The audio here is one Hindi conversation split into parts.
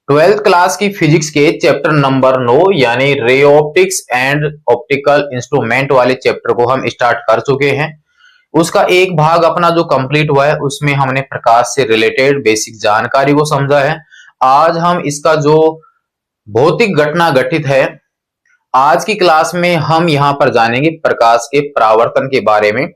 ट्वेल्थ क्लास की फिजिक्स के चैप्टर नंबर 9 यानी ray optics and optical instrument वाले चैप्टर को हम स्टार्ट कर चुके हैं। उसका एक भाग अपना जो कंप्लीट हुआ है उसमें हमने प्रकाश से रिलेटेड बेसिक जानकारी को समझा है। आज हम इसका जो भौतिक घटना घटित है, आज की क्लास में हम यहाँ पर जानेंगे प्रकाश के परावर्तन के बारे में।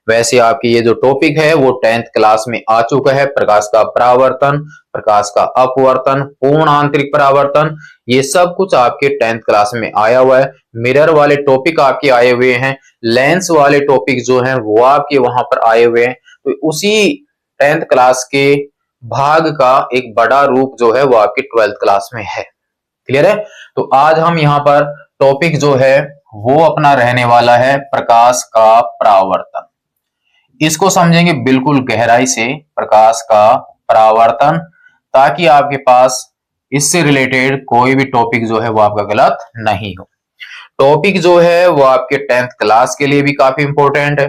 वैसे आपकी ये जो टॉपिक है वो 10th क्लास में आ चुका है। प्रकाश का परावर्तन, प्रकाश का अपवर्तन, पूर्ण आंतरिक परावर्तन, ये सब कुछ आपके 10th क्लास में आया हुआ है। मिरर वाले टॉपिक आपके आए हुए हैं, लेंस वाले टॉपिक जो हैं वो आपके वहां पर आए हुए हैं। तो उसी 10th क्लास के भाग का एक बड़ा रूप जो है वो आपके 12th क्लास में है। क्लियर है? तो आज हम यहाँ पर टॉपिक जो है वो अपना रहने वाला है प्रकाश का परावर्तन। इसको समझेंगे बिल्कुल गहराई से, प्रकाश का परावर्तन, ताकि आपके पास इससे रिलेटेड कोई भी टॉपिक जो है वो आपका गलत नहीं हो। टॉपिक जो है वो आपके 10th क्लास के लिए भी काफी इंपॉर्टेंट है,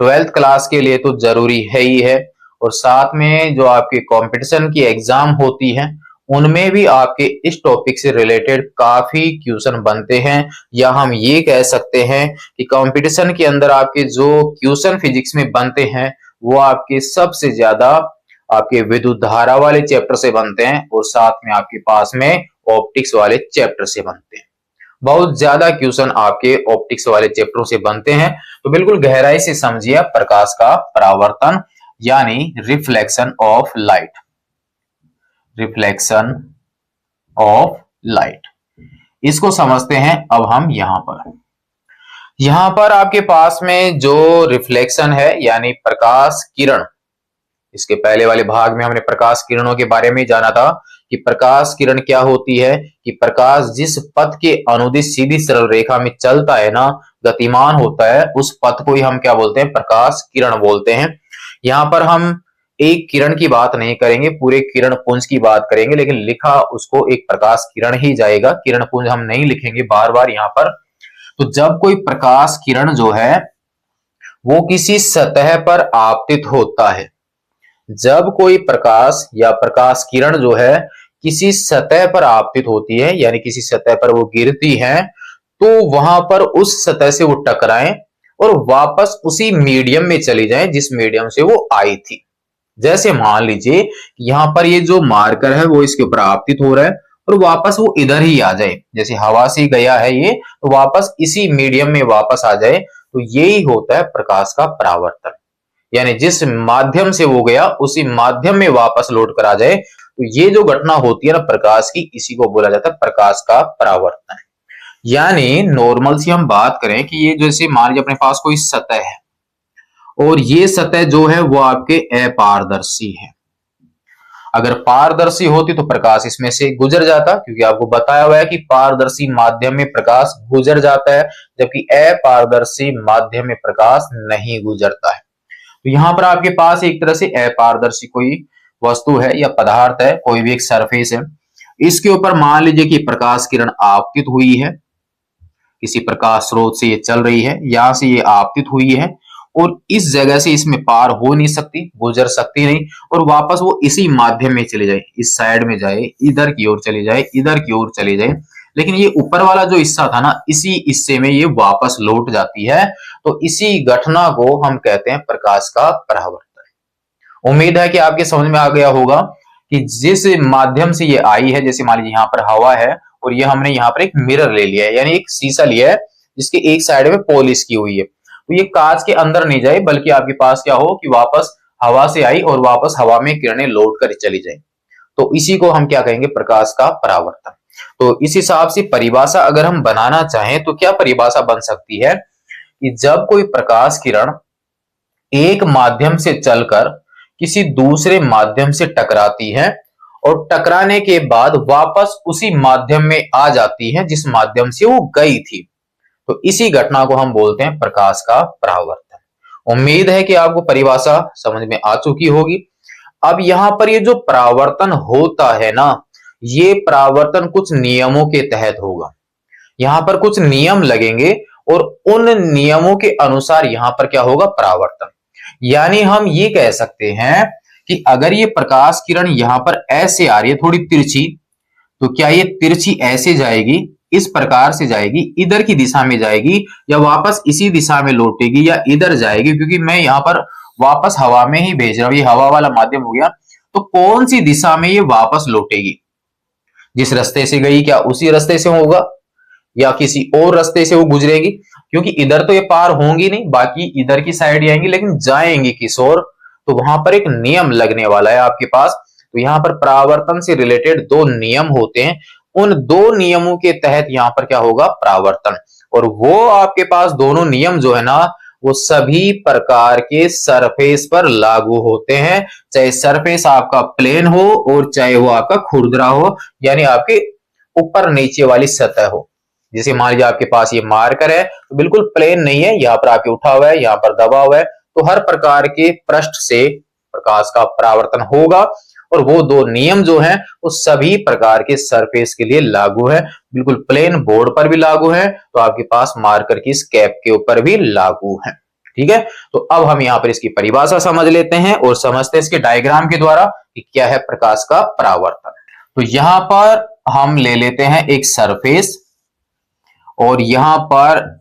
12th क्लास के लिए तो जरूरी है ही है, और साथ में जो आपके कंपटीशन की एग्जाम होती है उनमें भी आपके इस टॉपिक से रिलेटेड काफी क्वेश्चन बनते हैं। या हम ये कह सकते हैं कि कंपटीशन के अंदर आपके जो क्वेश्चन फिजिक्स में बनते हैं वो आपके सबसे ज्यादा आपके विद्युत धारा वाले चैप्टर से बनते हैं, और साथ में आपके पास में ऑप्टिक्स वाले चैप्टर से बनते हैं। बहुत ज्यादा क्वेश्चन आपके ऑप्टिक्स वाले चैप्टरों से बनते हैं। तो बिल्कुल गहराई से समझिए प्रकाश का परावर्तन यानी reflection of light. Reflection of light, इसको समझते हैं अब हम यहां पर आपके पास में जो रिफ्लेक्शन है यानी प्रकाश किरण, इसके पहले वाले भाग में हमने प्रकाश किरणों के बारे में जाना था कि प्रकाश किरण क्या होती है, कि प्रकाश जिस पथ के अनुदिश सीधी सरल रेखा में चलता है ना, गतिमान होता है, उस पथ को ही हम क्या बोलते हैं, प्रकाश किरण बोलते हैं। यहां पर हम एक किरण की बात नहीं करेंगे, पूरे किरण पुंज की बात करेंगे, लेकिन लिखा उसको एक प्रकाश किरण ही जाएगा, किरण पुंज हम नहीं लिखेंगे बार बार यहां पर। तो जब कोई प्रकाश किरण जो है वो किसी सतह पर आपतित होता है, जब कोई प्रकाश या प्रकाश किरण जो है किसी सतह पर आपतित होती है यानी किसी सतह पर वो गिरती है, तो वहां पर उस सतह से वो टकराएं और वापस उसी मीडियम में चली जाएं जिस मीडियम से वो आई थी। जैसे मान लीजिए यहां पर ये जो मार्कर है वो इसके ऊपर आपतित हो रहा है और वापस वो इधर ही आ जाए, जैसे हवा से गया है ये, तो वापस इसी मीडियम में वापस आ जाए, तो यही होता है प्रकाश का परावर्तन। यानी जिस माध्यम से वो गया उसी माध्यम में वापस लौट कर आ जाए, तो ये जो घटना होती है ना प्रकाश की, इसी को बोला जाता है प्रकाश का परावर्तन। यानी नॉर्मल सी हम बात करें कि ये जैसे मान लीजिए अपने पास कोई सतह है और ये सतह जो है वो आपके अपारदर्शी है। अगर पारदर्शी होती तो प्रकाश इसमें से गुजर जाता, क्योंकि आपको बताया हुआ है कि पारदर्शी माध्यम में प्रकाश गुजर जाता है, जबकि अपारदर्शी माध्यम में प्रकाश नहीं गुजरता है। तो यहां पर आपके पास एक तरह से अपारदर्शी कोई वस्तु है या पदार्थ है, कोई भी एक सरफेस है, इसके ऊपर मान लीजिए कि प्रकाश किरण आपतित हुई है, किसी प्रकाश स्रोत से ये चल रही है, यहां से ये आपतित हुई है और इस जगह से इसमें पार हो नहीं सकती, गुजर सकती नहीं, और वापस वो इसी माध्यम में चले जाए, इस साइड में जाए, इधर की ओर चली जाए, इधर की ओर चली जाए, लेकिन ये ऊपर वाला जो हिस्सा था ना, इसी हिस्से में ये वापस लौट जाती है। तो इसी घटना को हम कहते हैं प्रकाश का परावर्तन। उम्मीद है कि आपके समझ में आ गया होगा कि जिस माध्यम से ये आई है, जैसे मान लीजिए यहाँ पर हवा है और ये हमने यहाँ पर एक मिरर ले लिया है यानी एक शीशा लिया है जिसके एक साइड में पॉलिश की हुई है, तो ये कांच के अंदर नहीं जाए बल्कि आपके पास क्या हो कि वापस हवा से आई और वापस हवा में किरणें लौट कर चली जाए, तो इसी को हम क्या कहेंगे, प्रकाश का परावर्तन। तो इस हिसाब से परिभाषा अगर हम बनाना चाहें तो क्या परिभाषा बन सकती है कि जब कोई प्रकाश किरण एक माध्यम से चलकर किसी दूसरे माध्यम से टकराती है और टकराने के बाद वापस उसी माध्यम में आ जाती है जिस माध्यम से वो गई थी, तो इसी घटना को हम बोलते हैं प्रकाश का परावर्तन। उम्मीद है कि आपको परिभाषा समझ में आ चुकी होगी। अब यहां पर ये जो परावर्तन होता है ना, ये परावर्तन कुछ नियमों के तहत होगा। यहां पर कुछ नियम लगेंगे और उन नियमों के अनुसार यहां पर क्या होगा, परावर्तन। यानी हम ये कह सकते हैं कि अगर ये प्रकाश किरण यहां पर ऐसे आ रही है थोड़ी तिरछी, तो क्या ये तिरछी ऐसे जाएगी, इस प्रकार से जाएगी, इधर की दिशा में जाएगी, या वापस इसी दिशा में लौटेगी, या इधर जाएगी? क्योंकि मैं यहाँ पर वापस हवा में ही भेज रहा हूं, ये हवा वाला माध्यम हो गया। तो कौन सी दिशा में ये वापस लौटेगी? जिस रास्ते से गई क्या उसी रास्ते से होगा, या किसी और रास्ते से वो गुजरेगी? क्योंकि इधर तो ये पार होंगी नहीं, बाकी इधर की साइड आएंगी, लेकिन जाएंगी किस ओर? तो वहां पर एक नियम लगने वाला है आपके पास। तो यहाँ पर परावर्तन से रिलेटेड दो नियम होते हैं, उन दो नियमों के तहत यहाँ पर क्या होगा? परावर्तन। और वो आपके पास दोनों नियम जो है ना, वो सभी प्रकार के सरफेस पर लागू होते हैं, चाहे सरफेस आपका प्लेन हो और चाहे वो आपका खुरदरा हो, यानी आपके ऊपर नीचे वाली सतह हो। जैसे मान लीजिए आपके पास ये मार्कर है, तो बिल्कुल प्लेन नहीं है, यहाँ पर आपके उठा हुआ है, यहाँ पर दबा हुआ है, तो हर प्रकार के पृष्ठ से प्रकाश का परावर्तन होगा। और वो दो नियम जो हैं वो सभी प्रकार के सरफेस के लिए लागू है, बिल्कुल प्लेन बोर्ड पर भी लागू है, तो आपके पास मार्कर की इस कैप के ऊपर भी लागू है। ठीक है, तो अब हम यहाँ पर इसकी परिभाषा समझ लेते हैं और समझते हैं इसके डायग्राम के द्वारा कि क्या है प्रकाश का परावर्तन। तो यहाँ पर हम ले लेते हैं एक सरफेस, और यहाँ पर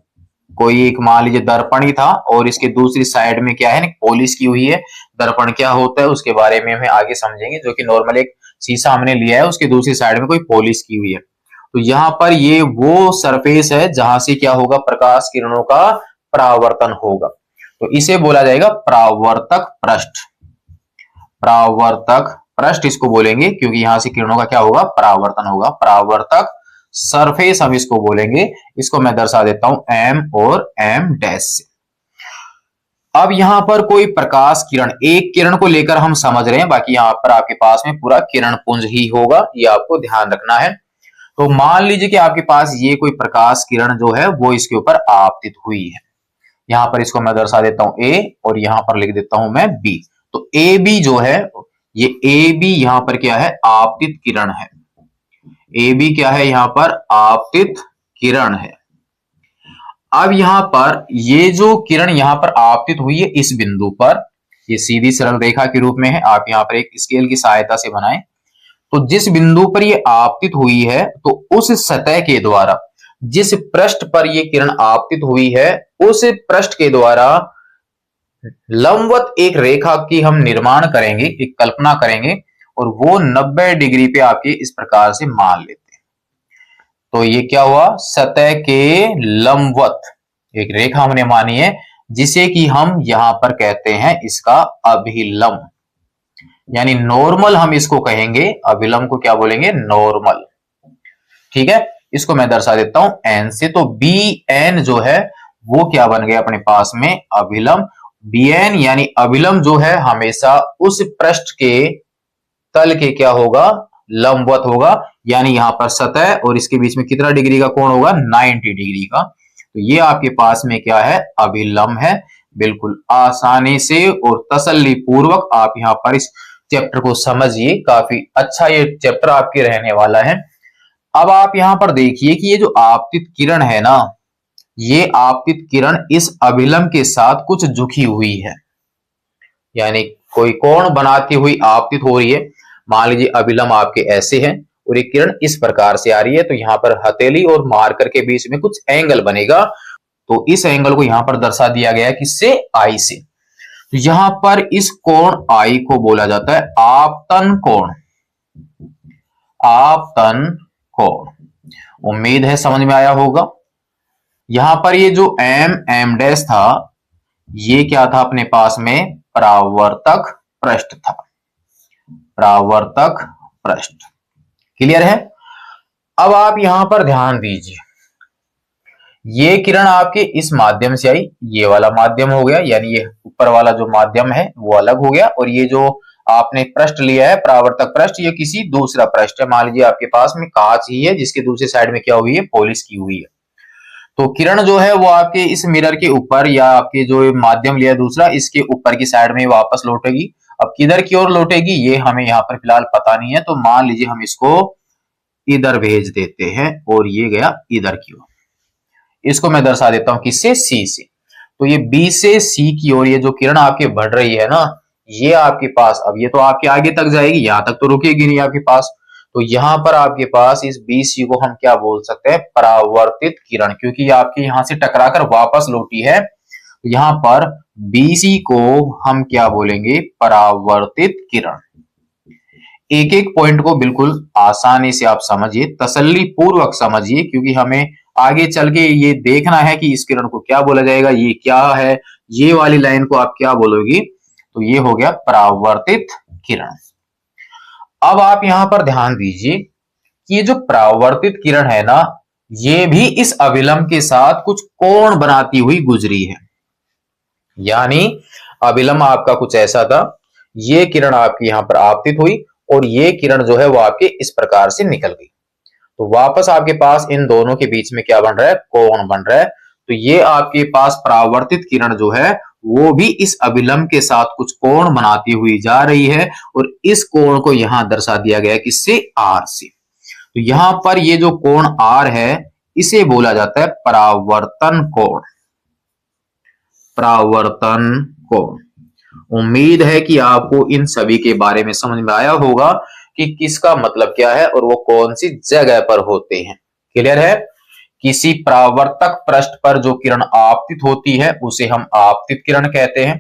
कोई एक मान लीजिए दर्पण ही था, और इसके दूसरी साइड में क्या है, पॉलिश की हुई है। दर्पण क्या होता है उसके बारे में हम आगे समझेंगे, जो कि नॉर्मल एक शीशा हमने लिया है, उसके दूसरी साइड में कोई पॉलिश की हुई है। तो यहाँ पर ये वो सरफेस है जहां से क्या होगा? प्रकाश किरणों का परावर्तन होगा। तो इसे बोला जाएगा परावर्तक पृष्ठ। परावर्तक पृष्ठ इसको बोलेंगे, क्योंकि यहां से किरणों का क्या होगा? परावर्तन होगा। परावर्तक सरफेस हम इसको बोलेंगे। इसको मैं दर्शा देता हूं एम और एम डैश से। अब यहां पर कोई प्रकाश किरण, एक किरण को लेकर हम समझ रहे हैं, बाकी यहां पर आपके पास में पूरा किरण पुंज ही होगा, ये आपको ध्यान रखना है। तो मान लीजिए कि आपके पास ये कोई प्रकाश किरण जो है वो इसके ऊपर आपतित हुई है। यहां पर इसको मैं दर्शा देता हूं ए, और यहां पर लिख देता हूं मैं बी। तो ए बी जो है, ये ए बी यहां पर क्या है? आपतित किरण है। ए बी क्या है? यहां पर आपतित किरण है। अब यहां पर ये जो किरण यहां पर आपतित हुई है इस बिंदु पर, ये सीधी सरल रेखा के रूप में है, आप यहां पर एक स्केल की सहायता से बनाएं। तो जिस बिंदु पर ये आपतित हुई है, तो उस सतह के द्वारा, जिस पृष्ठ पर ये किरण आपतित हुई है, उस पृष्ठ के द्वारा लंबवत एक रेखा की हम निर्माण करेंगे, एक कल्पना करेंगे, और वो 90 डिग्री पे आपके इस प्रकार से मान लेते हैं। तो ये क्या हुआ? सतह के लंबवत एक रेखा हमने मानी है, जिसे कि हम यहां पर कहते हैं इसका अभिलंब, यानी नॉर्मल हम इसको कहेंगे। अभिलंब को क्या बोलेंगे? नॉर्मल। ठीक है, इसको मैं दर्शा देता हूं एन से। तो बी एन जो है वो क्या बन गया अपने पास में? अभिलंब। बी एन यानी अभिलंब जो है हमेशा उस पृष्ठ के तल के क्या होगा? लंबवत होगा, यानी यहां पर सतह और इसके बीच में कितना डिग्री का कोण होगा? 90 डिग्री का। तो ये आपके पास में क्या है? अभिलंब है। बिल्कुल आसानी से और तसल्ली पूर्वक आप यहां पर इस चैप्टर को समझिए, काफी अच्छा ये चैप्टर आपके रहने वाला है। अब आप यहां पर देखिए कि ये जो आपतित किरण है ना, ये आपतित किरण इस अभिलंब के साथ कुछ झुकी हुई है, यानी कोई कोण बनाती हुई आपतित हो रही है। मान लीजिए अभिलंब आपके ऐसे हैं और एक किरण इस प्रकार से आ रही है, तो यहां पर हथेली और मार्कर के बीच में कुछ एंगल बनेगा। तो इस एंगल को यहां पर दर्शा दिया गया है किससे? आई से। तो यहां पर इस कोण आई को बोला जाता है आपतन कोण। आपतन कोण, उम्मीद है समझ में आया होगा। यहां पर ये जो एम एम डैश था, ये क्या था अपने पास में? परावर्तक पृष्ठ था। परावर्तक पृष्ठ क्लियर है? अब आप यहां पर ध्यान दीजिए, ये किरण आपके इस माध्यम से आई, ये वाला माध्यम हो गया, यानी ये ऊपर वाला जो माध्यम है वो अलग हो गया, और ये जो आपने पृष्ठ लिया है परावर्तक पृष्ठ, ये किसी दूसरा पृष्ठ है। मान लीजिए आपके पास में कांच ही है, जिसके दूसरी साइड में क्या हुई है? पॉलिश की हुई है। तो किरण जो है वो आपके इस मिरर के ऊपर, या आपके जो माध्यम लिया दूसरा, इसके ऊपर की साइड में वापस लौटेगी। अब किधर की ओर लौटेगी ये हमें यहाँ पर फिलहाल पता नहीं है, तो मान लीजिए हम इसको इधर भेज देते हैं, और ये गया इधर की ओर। इसको मैं दर्शा देता हूं किससे? सी से। तो ये बी से सी की ओर ये जो किरण आपके बढ़ रही है ना, ये आपके पास, अब ये तो आपके आगे तक जाएगी, यहां तक तो रुकेगी नहीं आपके पास। तो यहां पर आपके पास इस BC को हम क्या बोल सकते हैं, परावर्तित किरण, क्योंकि ये आपके यहां से टकराकर वापस लौटी है। तो यहां पर BC को हम क्या बोलेंगे, परावर्तित किरण। एक एक पॉइंट को बिल्कुल आसानी से आप समझिए, तसल्ली पूर्वक समझिए, क्योंकि हमें आगे चल के ये देखना है कि इस किरण को क्या बोला जाएगा, ये क्या है, ये वाली लाइन को आप क्या बोलोगी। तो ये हो गया परावर्तित किरण। अब आप यहां पर ध्यान दीजिए कि ये जो परावर्तित किरण है ना, ये भी इस अभिलंब के साथ कुछ कोण बनाती हुई गुजरी है। यानी अभिलंब आपका कुछ ऐसा था, ये किरण आपकी यहां पर आपतित हुई और ये किरण जो है वो आपके इस प्रकार से निकल गई। तो वापस आपके पास इन दोनों के बीच में क्या बन रहा है, कोण बन रहा है। तो ये आपके पास परावर्तित किरण जो है वो भी इस अभिलंब के साथ कुछ कोण बनाती हुई जा रही है, और इस कोण को यहां दर्शा दिया गया किससे, R से। तो यहां पर ये जो कोण R है इसे बोला जाता है परावर्तन कोण। परावर्तन कोण। उम्मीद है कि आपको इन सभी के बारे में समझ में आया होगा कि किसका मतलब क्या है और वो कौन सी जगह पर होते हैं। क्लियर है। किसी परावर्तक पृष्ठ पर जो किरण आपतित होती है उसे हम आपतित किरण कहते हैं।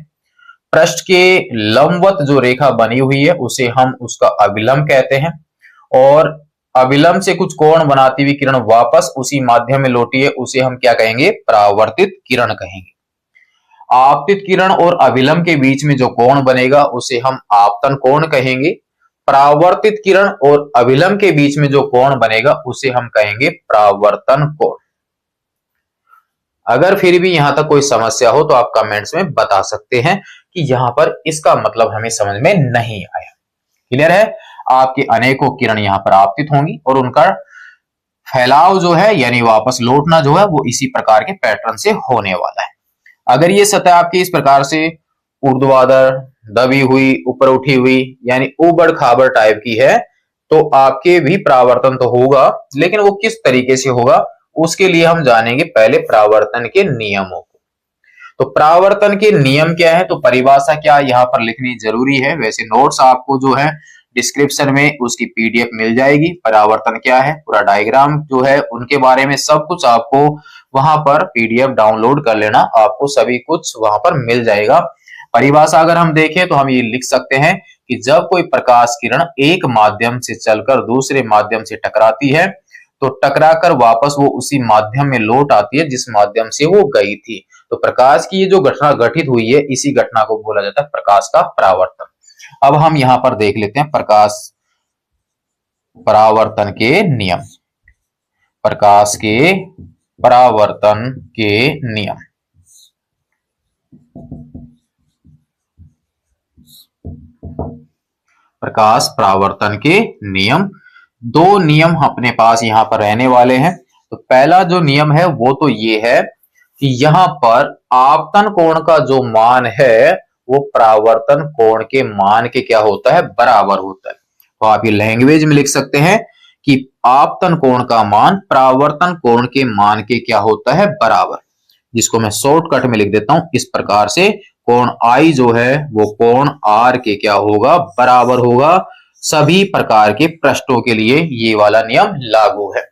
पृष्ठ के लंबवत जो रेखा बनी हुई है उसे हम उसका अभिलंब कहते हैं, और अभिलंब से कुछ कोण बनाती हुई किरण वापस उसी माध्यम में लौटी है उसे हम क्या कहेंगे, परावर्तित किरण कहेंगे। आपतित किरण और अभिलंब के बीच में जो कोण बनेगा उसे हम आपतन कोण कहेंगे। परावर्तित किरण और अभिलंब के बीच में जो कोण बनेगा उसे हम कहेंगे परावर्तन कोण। अगर फिर भी यहां तक कोई समस्या हो तो आप कमेंट्स में बता सकते हैं कि यहां पर इसका मतलब हमें समझ में नहीं आया। क्लियर है। आपके अनेकों किरण यहां पर आपतित होंगी और उनका फैलाव जो है यानी वापस लौटना जो है वो इसी प्रकार के पैटर्न से होने वाला है। अगर ये सतह आपकी इस प्रकार से ऊर्ध्वाधर, दबी हुई, ऊपर उठी हुई यानी उबड़ खाबड़ टाइप की है तो आपके भी परावर्तन तो होगा, लेकिन वो किस तरीके से होगा उसके लिए हम जानेंगे पहले परावर्तन के नियमों को। तो परावर्तन के नियम क्या है, तो परिभाषा क्या यहाँ पर लिखनी जरूरी है। वैसे नोट्स आपको जो है डिस्क्रिप्शन में उसकी PDF मिल जाएगी। परावर्तन क्या है, पूरा डायग्राम जो है उनके बारे में सब कुछ आपको वहां पर PDF डाउनलोड कर लेना, आपको सभी कुछ वहां पर मिल जाएगा। परिभाषा अगर हम देखें तो हम ये लिख सकते हैं कि जब कोई प्रकाश किरण एक माध्यम से चलकर दूसरे माध्यम से टकराती है तो टकराकर वापस वो उसी माध्यम में लौट आती है जिस माध्यम से वो गई थी। तो प्रकाश की ये जो घटना घटित हुई है इसी घटना को बोला जाता है प्रकाश का परावर्तन। अब हम यहां पर देख लेते हैं प्रकाश परावर्तन के नियम। प्रकाश के परावर्तन के नियम। प्रकाश परावर्तन के नियम, दो नियम अपने पास यहां पर रहने वाले हैं। तो पहला जो नियम है वो तो ये है कि यहां पर आपतन कोण का जो मान है वो परावर्तन कोण के मान के क्या होता है, बराबर होता है। तो आप ये लैंग्वेज में लिख सकते हैं कि आपतन कोण का मान परावर्तन कोण के मान के क्या होता है, बराबर। जिसको मैं शॉर्टकट में लिख देता हूं इस प्रकार से, कोण I जो है वो कोण R के क्या होगा, बराबर होगा। सभी प्रकार के पृष्ठों के लिए ये वाला नियम लागू है।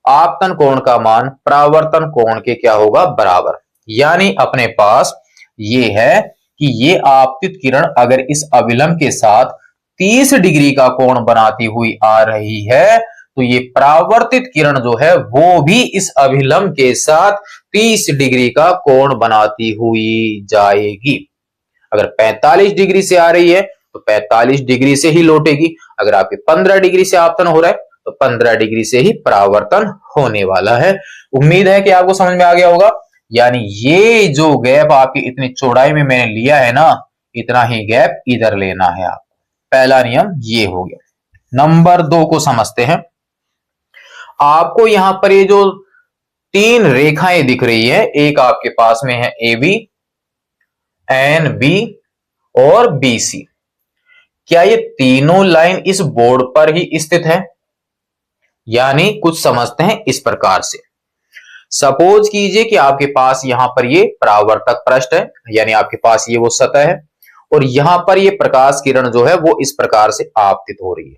आपतन कोण का मान परावर्तन कोण के क्या होगा, बराबर। यानी अपने पास ये है कि ये आपतित किरण अगर इस अभिलंब के साथ 30 डिग्री का कोण बनाती हुई आ रही है तो ये परावर्तित किरण जो है वो भी इस अभिलंब के साथ 30 डिग्री का कोण बनाती हुई जाएगी। अगर 45 डिग्री से आ रही है तो 45 डिग्री से ही लौटेगी। अगर आपके 15 डिग्री से आपतन हो रहा है तो 15 डिग्री से ही परावर्तन होने वाला है। उम्मीद है कि आपको समझ में आ गया होगा। यानी ये जो गैप आपकी इतनी चौड़ाई में मैंने लिया है ना, इतना ही गैप इधर लेना है आपको। पहला नियम ये हो गया। नंबर 2 को समझते हैं। आपको यहां पर ये जो 3 रेखाएं दिख रही है, एक आपके पास में है AB, NB और BC। क्या ये तीनों लाइन इस बोर्ड पर ही स्थित है? यानी कुछ समझते हैं इस प्रकार से। सपोज कीजिए कि आपके पास यहां पर ये परावर्तक पृष्ठ है, यानी आपके पास ये वो सतह है और यहां पर ये प्रकाश किरण जो है वो इस प्रकार से आपतित हो रही है।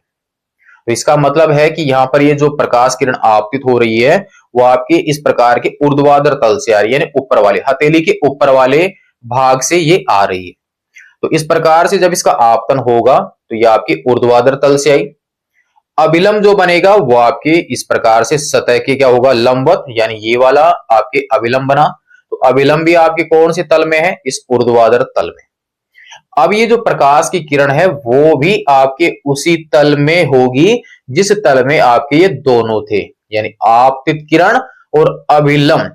तो इसका मतलब है कि यहाँ पर ये जो प्रकाश किरण आपतित हो रही है वो आपके इस प्रकार के ऊर्ध्वाधर तल से आ रही है, यानी ऊपर वाले हथेली के ऊपर वाले भाग से ये आ रही है। तो इस प्रकार से जब इसका आपतन होगा तो ये आपके ऊर्ध्वाधर तल से आई। अभिलंब जो बनेगा वो आपके इस प्रकार से सतह के क्या होगा, लंबवत, यानी ये वाला आपके अभिलंब बना। तो अभिलंब भी आपके कौन से तल में है, इस ऊर्ध्वाधर तल में। अब ये जो प्रकाश की किरण है वो भी आपके उसी तल में होगी जिस तल में आपके ये दोनों थे, यानी आपतित किरण और अभिलंब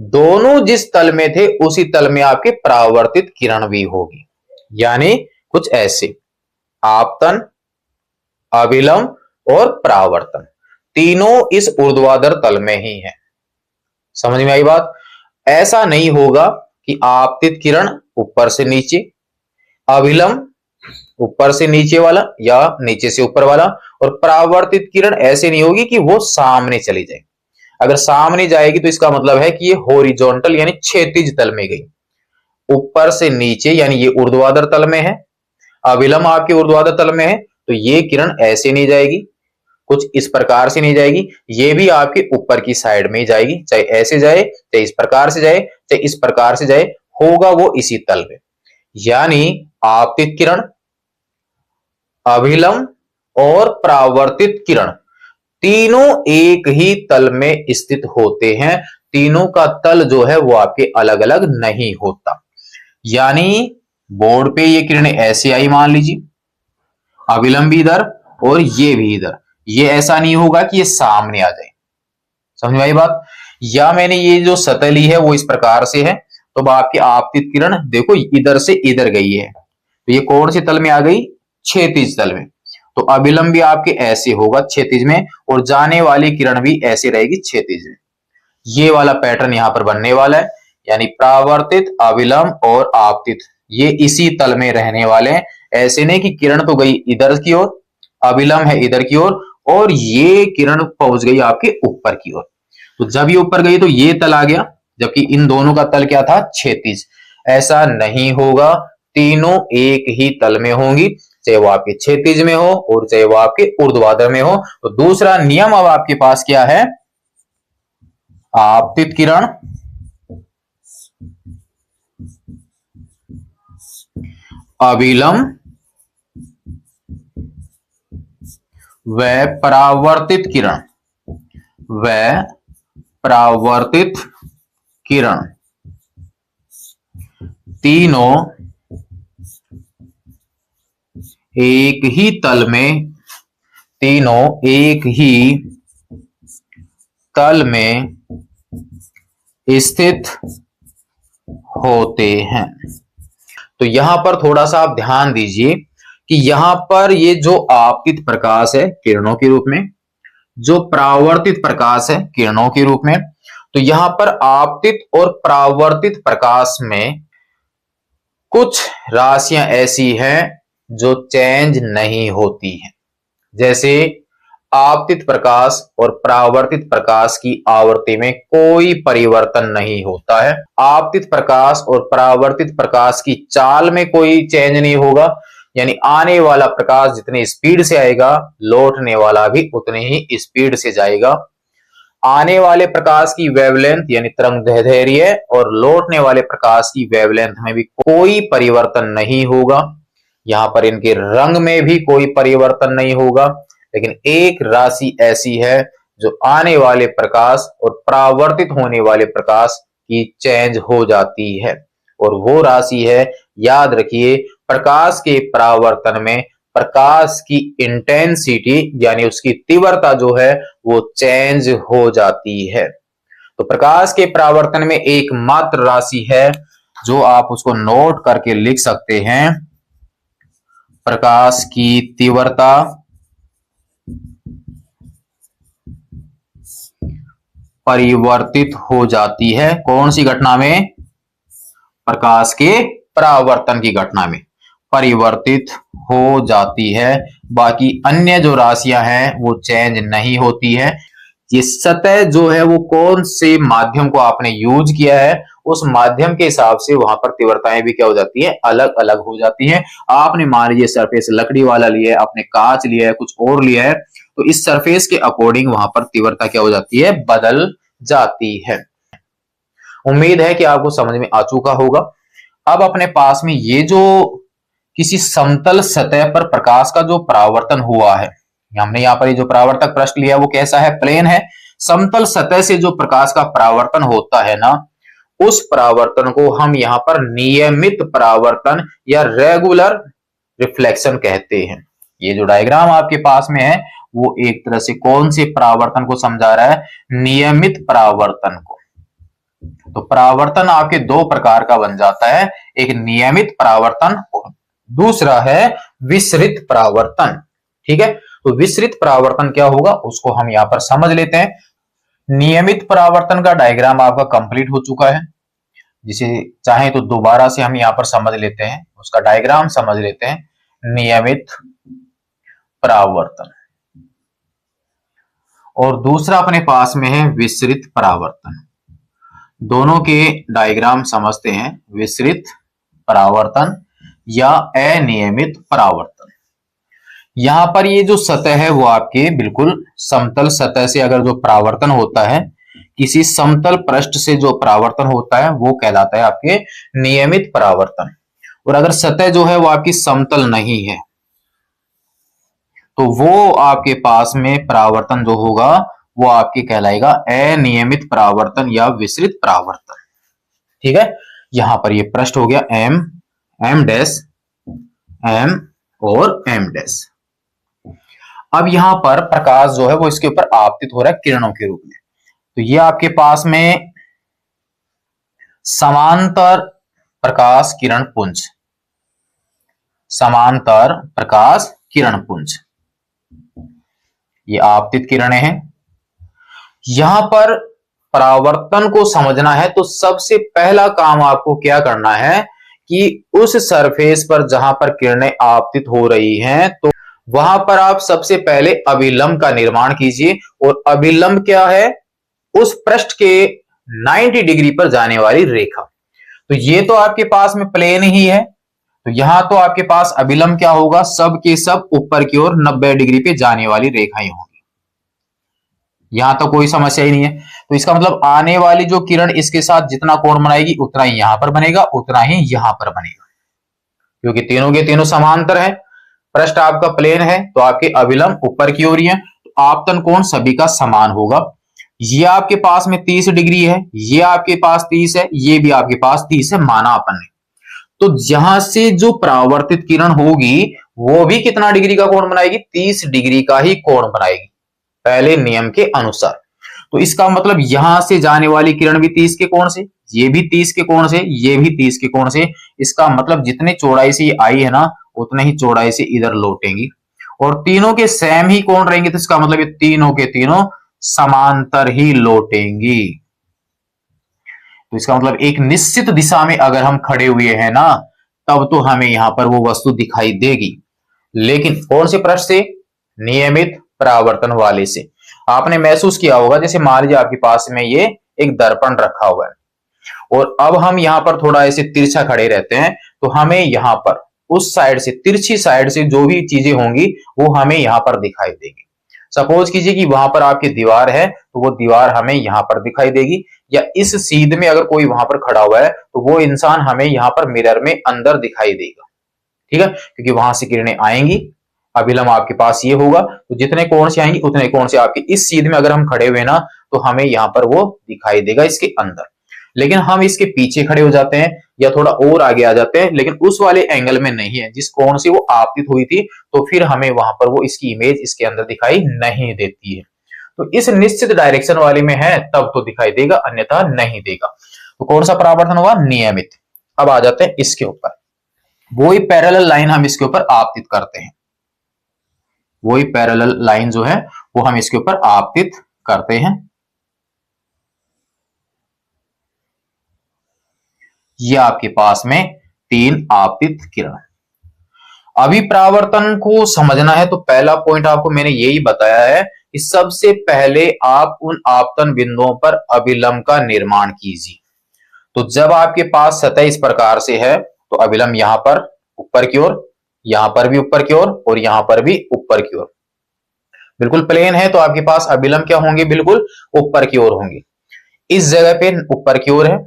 दोनों जिस तल में थे उसी तल में आपके परावर्तित किरण भी होगी। यानी कुछ ऐसे आपतन, अभिलंब और परावर्तन तीनों इस ऊर्ध्वाधर तल में ही है। समझ में आई बात। ऐसा नहीं होगा कि आपतित किरण ऊपर से नीचे, अभिलंब ऊपर से नीचे वाला या नीचे से ऊपर वाला, और परावर्तित किरण ऐसे नहीं होगी कि वो सामने चली जाए। अगर सामने जाएगी तो इसका मतलब है कि ये हॉरिजॉन्टल यानी क्षैतिज तल में गई। ऊपर से नीचे यानी ये ऊर्ध्वाधर तल में है, अभिलंब आपके ऊर्ध्वाधर तल में है, तो ये किरण ऐसे नहीं जाएगी, कुछ इस प्रकार से नहीं जाएगी, ये भी आपके ऊपर की साइड में ही जाएगी, चाहे ऐसे जाए, चाहे इस प्रकार से जाए, चाहे इस प्रकार से जाए, होगा वो इसी तल में। यानी आपतित किरण, अभिलंब और परावर्तित किरण तीनों एक ही तल में स्थित होते हैं। तीनों का तल जो है वो आपके अलग अलग नहीं होता। यानी बोर्ड पे ये किरणें ऐसे आई, मान लीजिए अभिलंब भी इधर और ये भी इधर, ये ऐसा नहीं होगा कि ये सामने आ जाए। समझ में आई बात। या मैंने ये जो सतह ली है वो इस प्रकार से है, तो अब आपकी आपतित किरण देखो इधर से इधर गई है, तो ये कौन से तल में आ गई, क्षैतिज तल में। तो अभिलंब भी आपके ऐसे होगा क्षैतिज में, और जाने वाली किरण भी ऐसे रहेगी क्षैतिज में। ये वाला पैटर्न यहां पर बनने वाला है, यानी परावर्तित, अभिलंब और आपतित ये इसी तल में रहने वाले हैं। ऐसे नहीं कि किरण तो गई इधर की ओर, अभिलंब है इधर की ओर, और ये किरण पहुंच गई आपके ऊपर की ओर। तो जब ये ऊपर गई तो ये तल आ गया, जबकि इन दोनों का तल क्या था, क्षैतिज। ऐसा नहीं होगा, तीनों एक ही तल में होंगी, चाहे वो आपके क्षैतिज में हो और चाहे वो आपके ऊर्ध्वाधर में हो। तो दूसरा नियम अब आपके पास क्या है, आपतित किरण, अभिलंब व परावर्तित किरण, व परावर्तित किरण तीनों एक ही तल में, तीनों एक ही तल में स्थित होते हैं। तो यहां पर थोड़ा सा आप ध्यान दीजिए कि यहां पर ये जो आपतित प्रकाश है किरणों के रूप में, जो परावर्तित प्रकाश है किरणों के रूप में, तो यहां पर आपतित और परावर्तित प्रकाश में कुछ राशियां ऐसी हैं जो चेंज नहीं होती हैं। जैसे आपतित प्रकाश और परावर्तित प्रकाश की आवृत्ति में कोई परिवर्तन नहीं होता है। आपतित प्रकाश और परावर्तित प्रकाश की चाल में कोई चेंज नहीं होगा, यानी आने वाला प्रकाश जितनी स्पीड से आएगा लौटने वाला भी उतनी ही स्पीड से जाएगा। आने वाले प्रकाश की वेवलेंथ यानी तरंग दैर्ध्य और लौटने वाले प्रकाश की वेवलेंथ में भी कोई परिवर्तन नहीं होगा। यहां पर इनके रंग में भी कोई परिवर्तन नहीं होगा। लेकिन एक राशि ऐसी है जो आने वाले प्रकाश और परावर्तित होने वाले प्रकाश की चेंज हो जाती है, और वो राशि है, याद रखिए, प्रकाश के परावर्तन में प्रकाश की इंटेंसिटी यानी उसकी तीव्रता जो है वो चेंज हो जाती है। तो प्रकाश के परावर्तन में एकमात्र राशि है जो आप उसको नोट करके लिख सकते हैं, प्रकाश की तीव्रता परिवर्तित हो जाती है। कौन सी घटना में, प्रकाश के परावर्तन की घटना में परिवर्तित हो जाती है। बाकी अन्य जो राशियां हैं वो चेंज नहीं होती है। ये सतह जो है वो कौन से माध्यम को आपने यूज किया है उस माध्यम के हिसाब से वहां पर तीव्रताएं भी क्या हो जाती है, अलग अलग हो जाती हैं। आपने मान लीजिए सरफेस लकड़ी वाला लिया है, आपने कांच लिया है, कुछ और लिया है, तो इस सरफेस के अकॉर्डिंग वहां पर तीव्रता क्या हो जाती है, बदल जाती है। उम्मीद है कि आपको समझ में आ चुका होगा। अब अपने पास में ये जो किसी समतल सतह पर प्रकाश का जो परावर्तन हुआ है, हमने यहाँ पर ये जो परावर्तक पृष्ठ लिया वो कैसा है, प्लेन है। समतल सतह से जो प्रकाश का परावर्तन होता है ना, उस परावर्तन को हम यहाँ पर नियमित परावर्तन या रेगुलर रिफ्लेक्शन कहते हैं। ये जो डायग्राम आपके पास में है वो एक तरह से कौन से परावर्तन को समझा रहा है, नियमित परावर्तन को। तो परावर्तन आपके दो प्रकार का बन जाता है, एक नियमित परावर्तन, दूसरा है विसरित परावर्तन। ठीक है, तो विसरित परावर्तन क्या होगा उसको हम यहां पर समझ लेते हैं। नियमित परावर्तन का डायग्राम आपका कंप्लीट हो चुका है, जिसे चाहे तो दोबारा से हम यहां पर समझ लेते हैं, उसका डायग्राम समझ लेते हैं। नियमित परावर्तन और दूसरा अपने पास में है विसरित परावर्तन। दोनों के डायग्राम समझते हैं। विसरित परावर्तन या अनियमित परावर्तन। यहां पर ये जो सतह है वो आपके बिल्कुल समतल सतह से अगर जो परावर्तन होता है, किसी समतल पृष्ठ से जो परावर्तन होता है वो कहलाता है आपके नियमित परावर्तन। और अगर सतह जो है वो आपकी समतल नहीं है तो वो आपके पास में परावर्तन जो होगा वो आपके कहलाएगा अनियमित परावर्तन या विसरित परावर्तन। ठीक है, यहां पर ये पृष्ठ हो गया एम, एम डैश, एम और एम डैश। अब यहां पर प्रकाश जो है वो इसके ऊपर आपतित हो रहा है किरणों के रूप में। तो ये आपके पास में समांतर प्रकाश किरण पुंज, समांतर प्रकाश किरण पुंज, ये आपतित किरणें हैं। यहां पर परावर्तन को समझना है तो सबसे पहला काम आपको क्या करना है कि उस सरफेस पर जहां पर किरणें आपतित हो रही हैं तो वहां पर आप सबसे पहले अभिलंब का निर्माण कीजिए। और अभिलंब क्या है, उस पृष्ठ के 90 डिग्री पर जाने वाली रेखा। तो ये तो आपके पास में प्लेन ही है, तो यहां तो आपके पास अभिलंब क्या होगा, सब के सब ऊपर की ओर 90 डिग्री पे जाने वाली रेखाएं होंगी। यहां तो कोई समस्या ही नहीं है। तो इसका मतलब आने वाली जो किरण इसके साथ जितना कोण बनाएगी उतना ही यहां पर बनेगा, उतना ही यहां पर बनेगा, क्योंकि तीनों के तीनों समांतर है। पृष्ठ आपका प्लेन है तो आपके अभिलंब ऊपर की ओर ही है, तो आपतन कोण सभी का समान होगा। ये आपके पास में 30 डिग्री है, ये आपके पास 30 है, ये भी आपके पास 30 है, माना अपन ने। तो यहां से जो परावर्तित किरण होगी वो भी कितना डिग्री का कोण बनाएगी, 30 डिग्री का ही कोण बनाएगी पहले नियम के अनुसार। तो इसका मतलब यहां से जाने वाली किरण भी 30 के कोण से, ये भी 30 के कोण से, ये भी 30 के कोण से। इसका मतलब जितने चौड़ाई से ये आई है ना उतने ही चौड़ाई से इधर लौटेंगी और तीनों के सेम ही कोण रहेंगे। तो इसका मतलब ये तीनों के तीनों समांतर ही लौटेंगी। तो इसका मतलब एक निश्चित दिशा में अगर हम खड़े हुए हैं ना तब तो हमें यहां पर वो वस्तु दिखाई देगी। लेकिन कौन से पृष्ठ से, नियमित परावर्तन वाले से। आपने महसूस किया होगा जैसे मान लीजिए आपके पास में ये एक दर्पण रखा हुआ है और अब हम यहां पर थोड़ा ऐसे तिरछा खड़े रहते हैं तो हमें यहां पर उस साइड से, तिरछी साइड से जो भी चीजें होंगी वो हमें यहां पर दिखाई देगी। सपोज कीजिए कि वहां पर आपकी दीवार है तो वो दीवार हमें यहां पर दिखाई देगी, या इस सीध में अगर कोई वहां पर खड़ा हुआ है तो वो इंसान हमें यहां पर मिरर में अंदर दिखाई देगा। ठीक है, क्योंकि वहां से किरणें आएंगी, अभिलंब आपके पास ये होगा, तो जितने कोण से आएंगी उतने कोण से आपके इस सीध में अगर हम खड़े हुए ना तो हमें यहां पर वो दिखाई देगा इसके अंदर। लेकिन हम इसके पीछे खड़े हो जाते हैं या थोड़ा और आगे आ जाते हैं, लेकिन उस वाले एंगल में नहीं है जिस कोण से वो आपतित हुई थी, तो फिर हमें वहां पर वो इसकी इमेज इसके अंदर दिखाई नहीं देती है। तो इस निश्चित डायरेक्शन वाले में है तब तो दिखाई देगा, अन्यथा नहीं देगा। तो कौन सा परावर्तन हुआ, नियमित। अब आ जाते हैं इसके ऊपर, वही पैरेलल लाइन हम इसके ऊपर आपतित करते हैं, वही पैरेलल लाइन जो है वो हम इसके ऊपर आपतित करते हैं। ये आपके पास में 3 आपतित किरण। अभी परावर्तन को समझना है तो पहला पॉइंट आपको मैंने यही बताया है कि सबसे पहले आप उन आपतन बिंदुओं पर अभिलंब का निर्माण कीजिए। तो जब आपके पास सतह इस प्रकार से है तो अभिलंब यहां पर ऊपर की ओर, यहां पर भी ऊपर की ओर और यहां पर भी ऊपर की ओर। बिल्कुल प्लेन है तो आपके पास अभिलंब क्या होंगे, बिल्कुल ऊपर की ओर होंगे। इस जगह पे ऊपर की ओर है,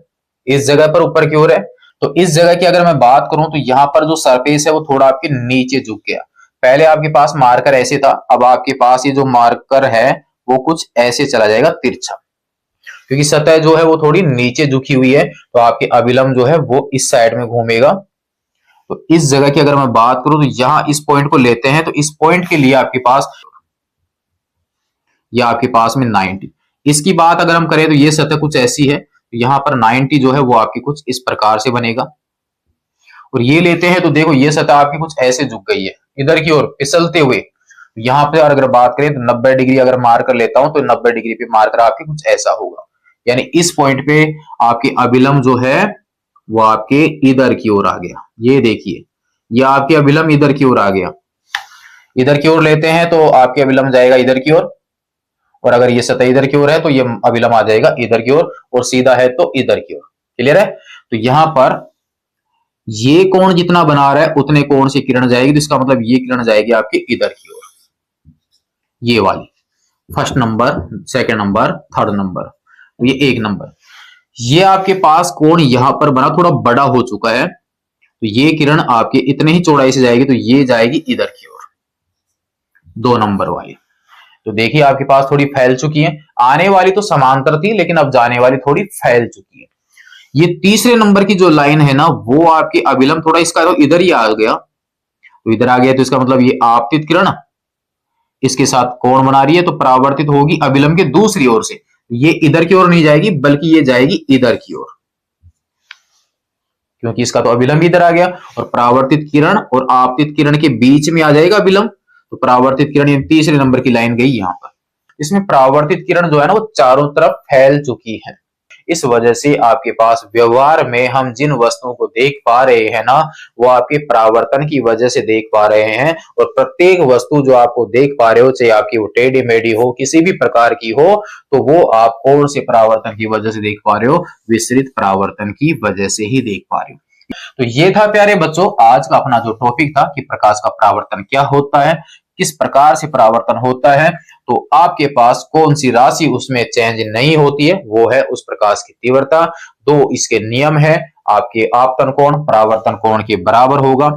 इस जगह पर ऊपर की ओर है। तो इस जगह की अगर मैं बात करूं तो यहां पर जो सरफेस है वो थोड़ा आपके नीचे झुक गया। पहले आपके पास मार्कर ऐसे था, अब आपके पास ये जो मार्कर है वो कुछ ऐसे चला जाएगा तिरछा, क्योंकि सतह जो है वो थोड़ी नीचे झुकी हुई है तो आपके अभिलंब जो है वो इस साइड में घूमेगा। तो इस जगह की अगर मैं बात करूं तो यहां इस पॉइंट को लेते हैं, तो इस पॉइंट के लिए आपके पास या आपके पास में 90। इसकी बात अगर हम करें तो ये सतह कुछ ऐसी है, तो यहां पर 90 जो है वो आपकी कुछ इस प्रकार से बनेगा। और ये लेते हैं तो देखो ये सतह आपकी कुछ ऐसे झुक गई है इधर की ओर फिसलते हुए। यहां पे अगर बात करें तो 90 डिग्री अगर मार्कर लेता हूं तो 90 डिग्री पे मार्कर आपके कुछ ऐसा होगा, यानी इस पॉइंट पे आपके अभिलंब जो है वो आपके इधर की ओर आ गया। ये देखिए ये आपके अभिलंब इधर की ओर आ गया। इधर की ओर लेते हैं तो आपके अभिलंब जाएगा इधर की ओर, और अगर ये सतह इधर की ओर है तो ये अभिलंब आ जाएगा इधर की ओर, और सीधा है तो इधर की ओर। क्लियर है? तो यहां पर ये कोण जितना बना रहा है उतने कोण से किरण जाएगी, तो इसका मतलब ये किरण जाएगी आपके इधर की ओर, ये वाली। First number, second number, third number, ये एक नंबर। ये आपके पास कोण यहां पर बना थोड़ा बड़ा हो चुका है, तो ये किरण आपके इतने ही चौड़ाई से जाएगी, तो ये जाएगी इधर की ओर, 2 नंबर वाली। तो देखिए आपके पास थोड़ी फैल चुकी है, आने वाली तो समांतर थी लेकिन अब जाने वाली थोड़ी फैल चुकी है। ये तीसरे नंबर की जो लाइन है ना वो आपके अभिलंब थोड़ा इसका तो इधर ही आ गया, तो इधर आ गया तो इसका मतलब ये आपतित किरण इसके साथ कोण बना रही है, तो परावर्तित होगी अभिलंब के दूसरी ओर से। ये इधर की ओर नहीं जाएगी बल्कि ये जाएगी इधर की ओर, क्योंकि इसका तो अभिलंब इधर आ गया, और परावर्तित किरण और आपतित किरण के बीच में आ जाएगा अभिलंब। तो परावर्तित किरण तीसरे नंबर की लाइन गई यहां पर। इसमें परावर्तित किरण जो है ना वो चारों तरफ फैल चुकी है। इस वजह से आपके पास व्यवहार में हम जिन वस्तुओं को देख पा रहे हैं ना वो आपके परावर्तन की वजह से देख पा रहे हैं, और प्रत्येक वस्तु जो आपको देख पा रहे हो चाहे आपकी वो टेढ़ी मेढ़ी हो किसी भी प्रकार की हो, तो वो आप कौन से परावर्तन की वजह से देख पा रहे हो, विसरित परावर्तन की वजह से ही देख पा रहे हो। तो ये था प्यारे बच्चों आज का अपना जो टॉपिक था कि प्रकाश का परावर्तन क्या होता है, किस प्रकार से परावर्तन होता है। तो आपके पास कौन सी राशि उसमें चेंज नहीं होती है, वो है उस प्रकाश की तीव्रता। 2 इसके नियम है, आपके आपतन कोण परावर्तन कोण के बराबर होगा,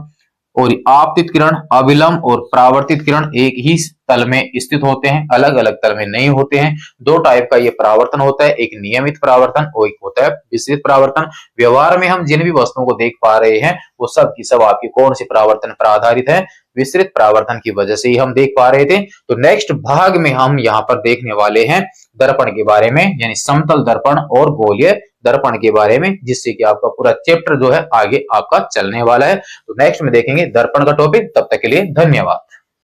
और आपतित किरण, अभिलंब और परावर्तित किरण एक ही तल में स्थित होते हैं, अलग अलग तल में नहीं होते हैं। 2 टाइप का ये परावर्तन होता है, एक नियमित परावर्तन और एक होता है विसरित परावर्तन। व्यवहार में हम जिन भी वस्तुओं को देख पा रहे हैं वो सब की सब आपकी कौन से परावर्तन पर आधारित है, विसरित परावर्तन की वजह से ही हम देख पा रहे थे। तो नेक्स्ट भाग में हम यहाँ पर देखने वाले हैं दर्पण के बारे में, यानी समतल दर्पण और गोलीय दर्पण के बारे में, जिससे कि आपका पूरा चैप्टर जो है आगे आपका चलने वाला है। तो नेक्स्ट में देखेंगे दर्पण का टॉपिक। तब तक के लिए धन्यवाद।